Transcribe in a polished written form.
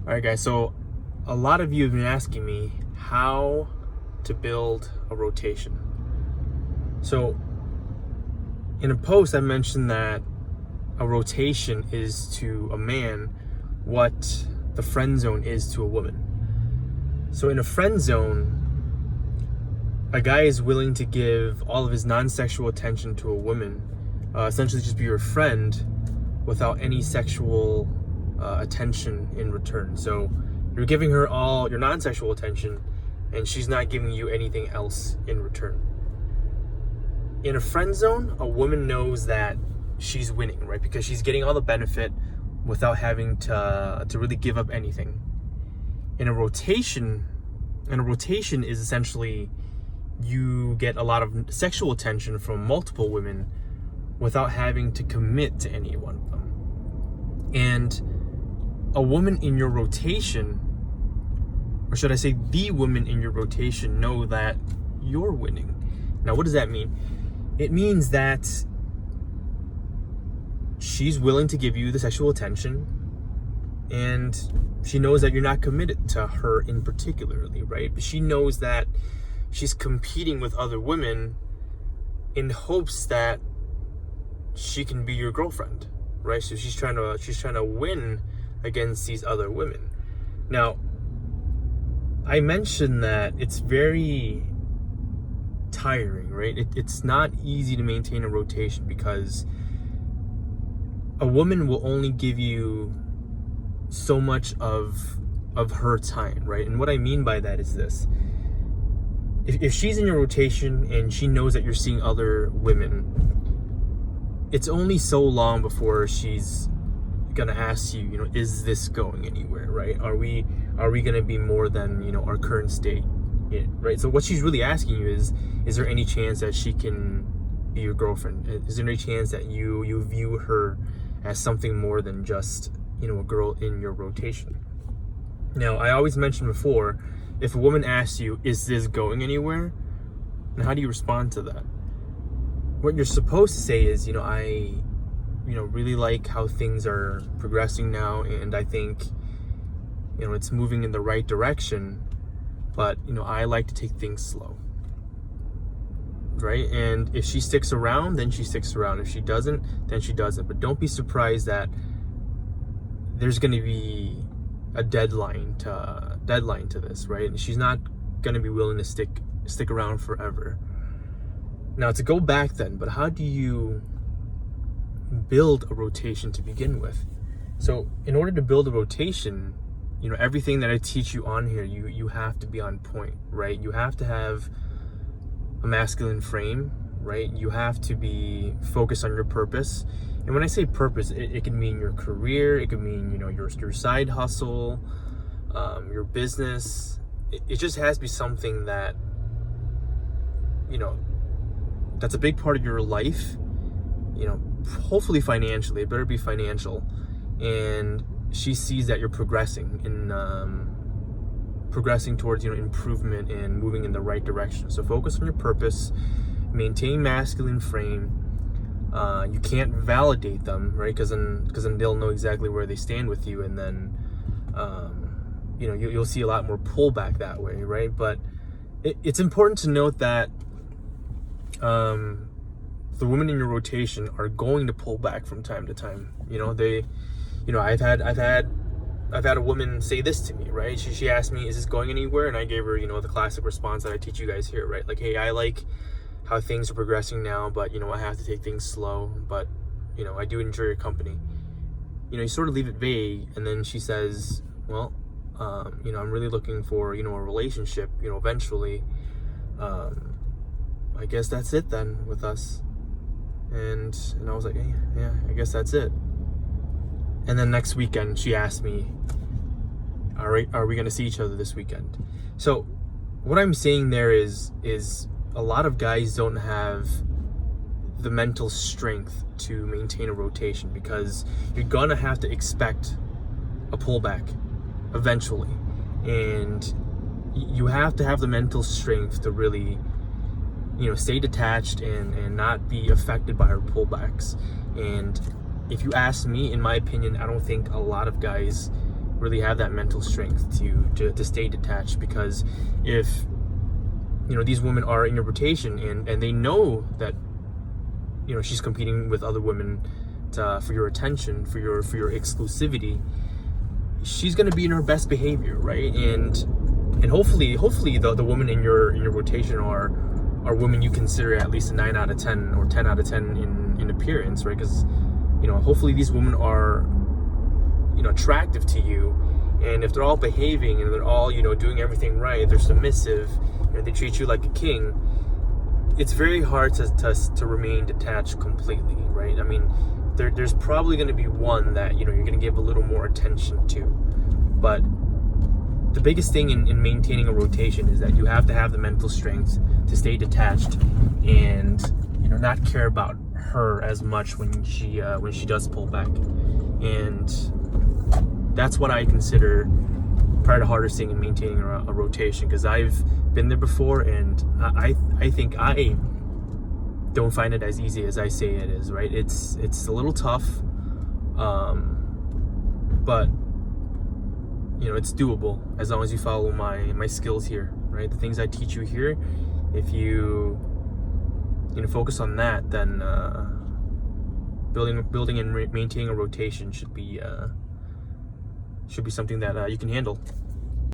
All right, guys, so a lot of you have been asking me how to build a rotation. So in a post, I mentioned that a rotation is to a man what the friend zone is to a woman. So in a friend zone, a guy is willing to give all of his non-sexual attention to a woman, essentially just be your friend without any sexual attention in return. So you're giving her all your non-sexual attention and she's not giving you anything else in return. In a friend zone, a woman knows that she's winning, right? Because she's getting all the benefit without having to really give up anything. In a rotation is essentially you get a lot of sexual attention from multiple women without having to commit to any one of them. And a woman in your rotation, or should I say the woman in your rotation, know that you're winning. Now, what does that mean? It means that she's willing to give you the sexual attention and she knows that you're not committed to her in particularly, right? But she knows that she's competing with other women in hopes that she can be your girlfriend, right? So she's trying to win against these other women. Now, I mentioned that it's very tiring, right? It's not easy to maintain a rotation because a woman will only give you so much of her time, right? And what I mean by that is this. If she's in your rotation and she knows that you're seeing other women, it's only so long before she's gonna ask you, is this going anywhere, right? Are we gonna be more than, our current state, right? So what she's really asking you is there any chance that she can be your girlfriend? Is there any chance that you view her as something more than just, a girl in your rotation? Now, I always mentioned before, if a woman asks you, is this going anywhere? And how do you respond to that? What you're supposed to say is, I really like how things are progressing now, and I think, it's moving in the right direction, but, I like to take things slow, right? And if she sticks around, then she sticks around. If she doesn't, then she doesn't. But don't be surprised that there's going to be a deadline to this, right? And she's not going to be willing to stick around forever. Now, to go back then, but how do you build a rotation to begin with? So in order to build a rotation, everything that I teach you on here, you have to be on point, right? You have to have a masculine frame, right? You have to be focused on your purpose. And when I say purpose, it can mean your career, it can mean, your side hustle, your business. It just has to be something that, that's a big part of your life, hopefully financially. It better be financial. And she sees that you're progressing towards, improvement and moving in the right direction. So focus on your purpose, maintain masculine frame. You can't validate them, right? Because then they'll know exactly where they stand with you, and then you'll see a lot more pullback that way, right? But it's important to note that the women in your rotation are going to pull back from time to time. I've had a woman say this to me, right? She asked me, is this going anywhere? And I gave her, the classic response that I teach you guys here, right? Like, hey, I like how things are progressing now, but, I have to take things slow, but, I do enjoy your company. You sort of leave it vague, and then she says, well, I'm really looking for, a relationship, eventually. I guess that's it then with us. And I was like, hey, yeah, I guess that's it. And then next weekend, she asked me, all right, are we going to see each other this weekend? So what I'm saying there is a lot of guys don't have the mental strength to maintain a rotation, because you're going to have to expect a pullback eventually. And you have to have the mental strength to really, stay detached and not be affected by her pullbacks. And if you ask me, in my opinion, I don't think a lot of guys really have that mental strength to stay detached. Because if these women are in your rotation and they know that she's competing with other women for your attention, for your exclusivity, she's going to be in her best behavior, right? And hopefully the women in your rotation are women you consider at least a 9 out of 10 or 10 out of 10 in appearance, right? Because hopefully these women are attractive to you, and if they're all behaving and they're all doing everything right, they're submissive, they treat you like a king, it's very hard to remain detached completely, right? I mean, there's probably going to be one that you're going to give a little more attention to, but the biggest thing in maintaining a rotation is that you have to have the mental strength to stay detached and not care about her as much when she does pull back. And that's what I consider probably the hardest thing in maintaining a rotation, because I've been there before, and I think I don't find it as easy as I say it is, right? It's a little tough, but it's doable as long as you follow my skills here, right? The things I teach you here, if you focus on that, then building and maintaining a rotation should be something that you can handle.